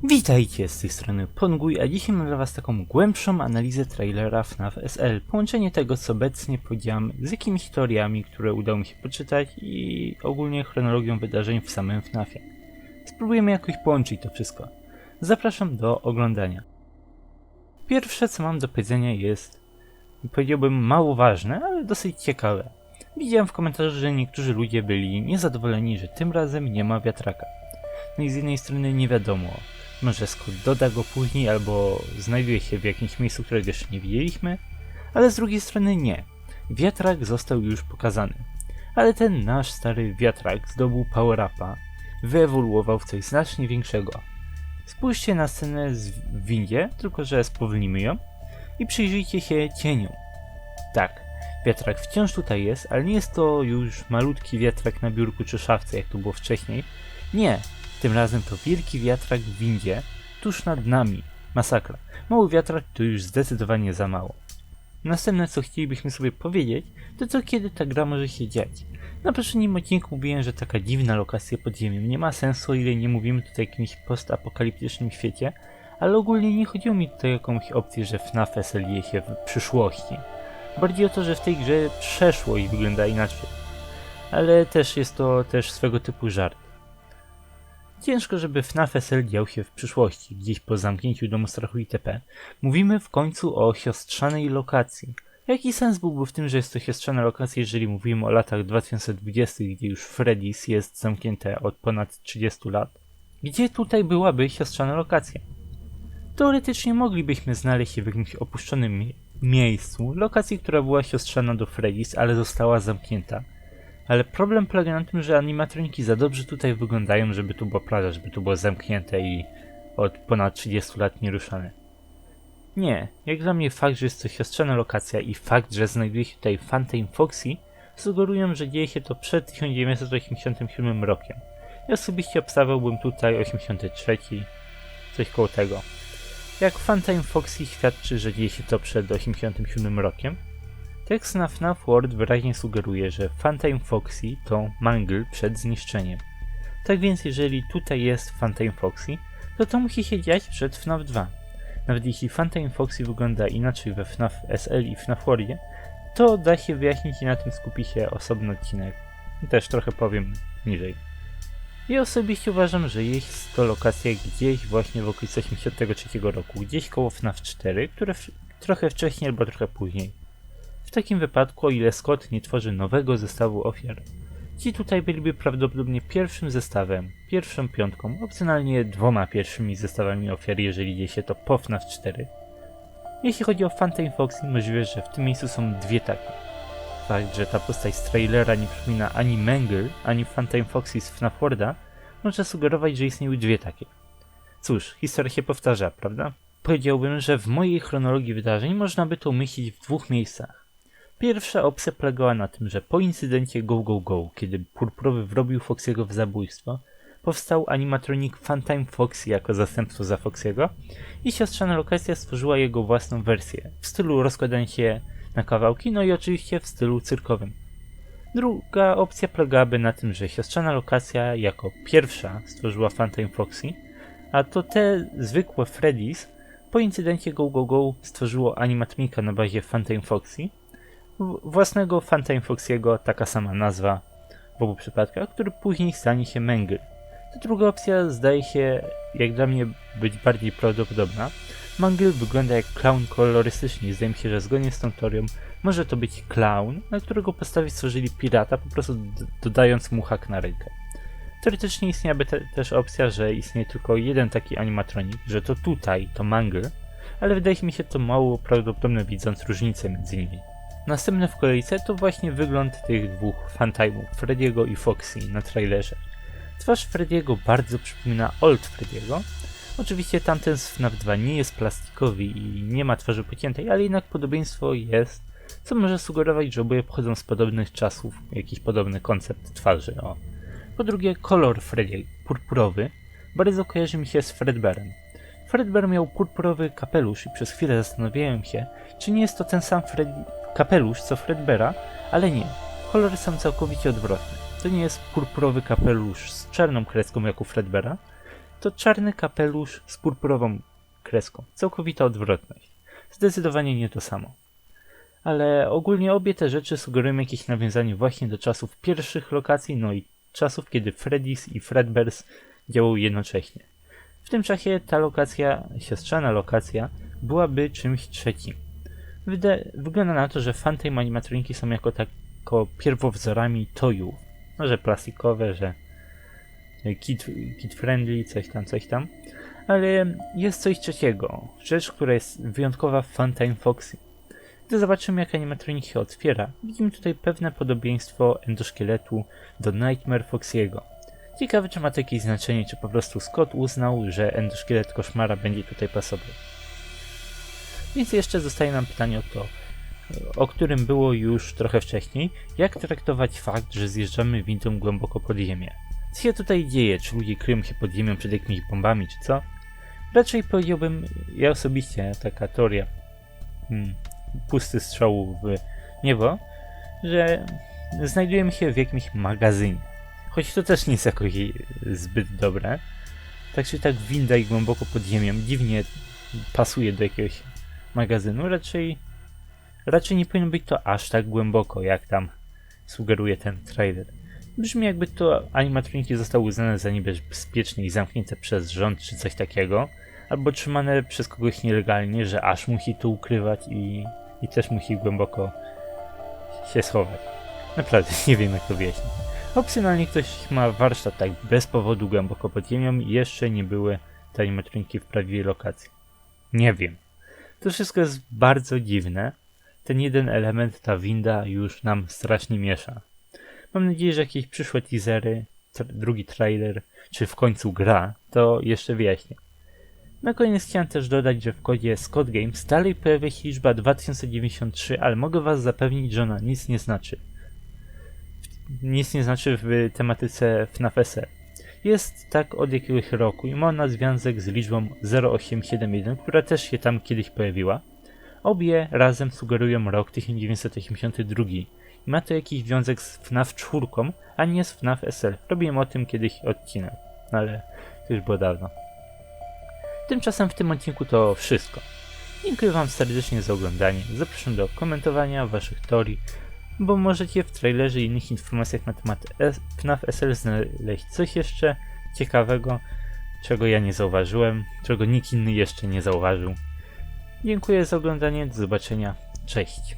Witajcie, z tej strony Ponguj, a dzisiaj mam dla was taką głębszą analizę trailera FNAF SL. Połączenie tego, co obecnie powiedziałem, z jakimiś teoriami, które udało mi się poczytać i ogólnie chronologią wydarzeń w samym FNAFie. Spróbujemy jakoś połączyć to wszystko. Zapraszam do oglądania. Pierwsze, co mam do powiedzenia, jest, powiedziałbym, mało ważne, ale dosyć ciekawe. Widziałem w komentarzach, że niektórzy ludzie byli niezadowoleni, że tym razem nie ma wiatraka. No i z jednej strony nie wiadomo, może Scott doda go później albo znajduje się w jakimś miejscu, którego jeszcze nie widzieliśmy, ale z drugiej strony nie. Wiatrak został już pokazany. Ale ten nasz stary wiatrak zdobył power-upa, wyewoluował w coś znacznie większego. Spójrzcie na scenę w windzie, tylko że spowolnimy ją i przyjrzyjcie się cieniom. Tak, wiatrak wciąż tutaj jest, ale nie jest to już malutki wiatrak na biurku czy szafce, jak to było wcześniej. Nie, tym razem to wielki wiatrak w windzie, tuż nad nami. Masakra. Mały wiatrak to już zdecydowanie za mało. Następne, co chcielibyśmy sobie powiedzieć, to co kiedy ta gra może się dziać. Na poprzednim odcinku mówiłem, że taka dziwna lokacja pod ziemią nie ma sensu, o ile nie mówimy tutaj o jakimś postapokaliptycznym świecie, ale ogólnie nie chodziło mi tutaj o jakąś opcję, że FNAF SL dzieje się w przyszłości. Bardziej o to, że w tej grze przeszłość wygląda inaczej. Ale też jest to też swego typu żart. Ciężko, żeby FNAF SL dział się w przyszłości, gdzieś po zamknięciu domu strachu itp. Mówimy w końcu o siostrzanej lokacji. Jaki sens byłby w tym, że jest to siostrzana lokacja, jeżeli mówimy o latach 2020, gdzie już Freddy's jest zamknięte od ponad 30 lat? Gdzie tutaj byłaby siostrzana lokacja? Teoretycznie moglibyśmy znaleźć się w jakimś opuszczonym miejscu, lokacji, która była siostrzana do Freddy's, ale została zamknięta. Ale problem polega na tym, że animatroniki za dobrze tutaj wyglądają, żeby tu była prawda, żeby tu było zamknięte i od ponad 30 lat nieruszane. Nie, jak dla mnie fakt, że jest to siostrzana lokacja i fakt, że znajduje się tutaj Phantom Foxy, sugerują, że dzieje się to przed 1987 rokiem. Ja osobiście obstawiałbym tutaj 83, coś koło tego. Jak Phantom Foxy świadczy, że dzieje się to przed 87 rokiem, tekst na FNAF World wyraźnie sugeruje, że Phantom Foxy to Mangle przed zniszczeniem. Tak więc jeżeli tutaj jest Phantom Foxy, to musi się dziać przed FNAF 2. Nawet jeśli Phantom Foxy wygląda inaczej we FNAF SL i FNAF Worldzie, to da się wyjaśnić i na tym skupi się osobny odcinek. Też trochę powiem niżej. Ja osobiście uważam, że jest to lokacja gdzieś właśnie w okolicy 83 roku, gdzieś koło FNAF 4, które trochę wcześniej albo trochę później. W takim wypadku, o ile Scott nie tworzy nowego zestawu ofiar, ci tutaj byliby prawdopodobnie pierwszym zestawem, pierwszą piątką, opcjonalnie dwoma pierwszymi zestawami ofiar, jeżeli dzieje się to po FNAF 4. Jeśli chodzi o Phantom Foxy, możliwe, że w tym miejscu są dwie takie. Fakt, że ta postać z trailera nie przypomina ani Mangle, ani Phantom Foxy z FNAF Worlda, może sugerować, że istnieją dwie takie. Cóż, historia się powtarza, prawda? Powiedziałbym, że w mojej chronologii wydarzeń można by to umieścić w dwóch miejscach. Pierwsza opcja polegała na tym, że po incydencie Go Go Go, kiedy Purpurowy wrobił Foxy'ego w zabójstwo, powstał animatronik Phantom Foxy jako zastępstwo za Foxy'ego i siostrzana lokacja stworzyła jego własną wersję w stylu rozkładania się na kawałki, no i oczywiście w stylu cyrkowym. Druga opcja polegałaby na tym, że siostrzana lokacja jako pierwsza stworzyła Phantom Foxy, a to te zwykłe Freddy's po incydencie Go Go Go stworzyło animatronika na bazie Phantom Foxy, własnego Phantom Foxy'ego, taka sama nazwa w obu przypadkach, który później stanie się Mangle. Ta druga opcja zdaje się, jak dla mnie, być bardziej prawdopodobna. Mangle wygląda jak clown kolorystycznie, zdaje mi się, że zgodnie z tą teorią może to być clown, na którego postawie stworzyli pirata, po prostu dodając mu hak na rękę. Teoretycznie istniałaby też opcja, że istnieje tylko jeden taki animatronik, że to tutaj to Mangle, ale wydaje mi się to mało prawdopodobne, widząc różnicę między nimi. Następne w kolejce to właśnie wygląd tych dwóch Phantomów, Freddy'ego i Foxy na trailerze. Twarz Freddy'ego bardzo przypomina Old Freddy'ego. Oczywiście tamten z FNAF 2 nie jest plastikowy i nie ma twarzy pociętej, ale jednak podobieństwo jest, co może sugerować, że oboje pochodzą z podobnych czasów, jakiś podobny koncept twarzy. Po drugie, kolor Freddy, purpurowy, bardzo kojarzy mi się z Fredbearem. Fredbear miał purpurowy kapelusz i przez chwilę zastanawiałem się, czy nie jest to ten sam kapelusz co Fredbeara, ale nie. Kolory są całkowicie odwrotne. to nie jest purpurowy kapelusz z czarną kreską jak u Fredbeara, to czarny kapelusz z purpurową kreską. Całkowita odwrotność. Zdecydowanie nie to samo. Ale ogólnie obie te rzeczy sugerują jakieś nawiązanie właśnie do czasów pierwszych lokacji, no i czasów, kiedy Freddy's i Fredbear's działały jednocześnie. W tym czasie ta lokacja, siostrzana lokacja, byłaby czymś trzecim. Wygląda na to, że Funtime animatroniki są jako tako pierwowzorami toyów. No, że plastikowe, że kid friendly, coś tam. Ale jest coś trzeciego. Rzecz, która jest wyjątkowa w Funtime Foxy. Gdy zobaczymy, jak animatronik się otwiera, widzimy tutaj pewne podobieństwo endoszkieletu do Nightmare Foxy'ego. Ciekawe, czy ma to jakieś znaczenie, czy po prostu Scott uznał, że endoszkielet koszmara będzie tutaj pasował. Więc jeszcze zostaje nam pytanie o którym było już trochę wcześniej, jak traktować fakt, że zjeżdżamy windą głęboko pod ziemię. Co się tutaj dzieje? Czy ludzie kryją się pod ziemią przed jakimiś bombami, czy co? Raczej powiedziałbym, ja osobiście, taka teoria pusty strzału w niebo, że znajdujemy się w jakimś magazynie. Choć to też nie jest jakoś zbyt dobre. Tak czy tak winda i głęboko pod ziemią dziwnie pasuje do jakiegoś magazynu. Raczej nie powinno być to aż tak głęboko, jak tam sugeruje ten trailer. Brzmi, jakby to animatroniki zostały uznane za niebezpieczne i zamknięte przez rząd czy coś takiego, albo trzymane przez kogoś nielegalnie, że aż musi to ukrywać i też musi głęboko się schować. Naprawdę nie wiem, jak to wyjaśnić. Opcjonalnie ktoś ma warsztat tak bez powodu głęboko pod ziemią i jeszcze nie były te animatroniki w prawdziwej lokacji. Nie wiem. To wszystko jest bardzo dziwne. Ten jeden element, ta winda już nam strasznie miesza. Mam nadzieję, że jakieś przyszłe teasery, drugi trailer, czy w końcu gra, to jeszcze wyjaśnię. Na koniec chciałem też dodać, że w kodzie Scott Games dalej pojawia się liczba 2093, ale mogę was zapewnić, że ona nic nie znaczy. Nic nie znaczy w tematyce FNAF SL. Jest tak od jakiegoś roku i ma ona związek z liczbą 0871, która też się tam kiedyś pojawiła. Obie razem sugerują rok 1982 i ma to jakiś związek z FNAF 4, a nie z FNAF SL. Robiłem o tym kiedyś odcinek, ale to już było dawno. Tymczasem w tym odcinku to wszystko. Dziękuję wam serdecznie za oglądanie. Zapraszam do komentowania waszych teorii, bo możecie w trailerze i innych informacjach na temat FNAF SL znaleźć coś jeszcze ciekawego, czego ja nie zauważyłem, czego nikt inny jeszcze nie zauważył. Dziękuję za oglądanie, do zobaczenia, cześć.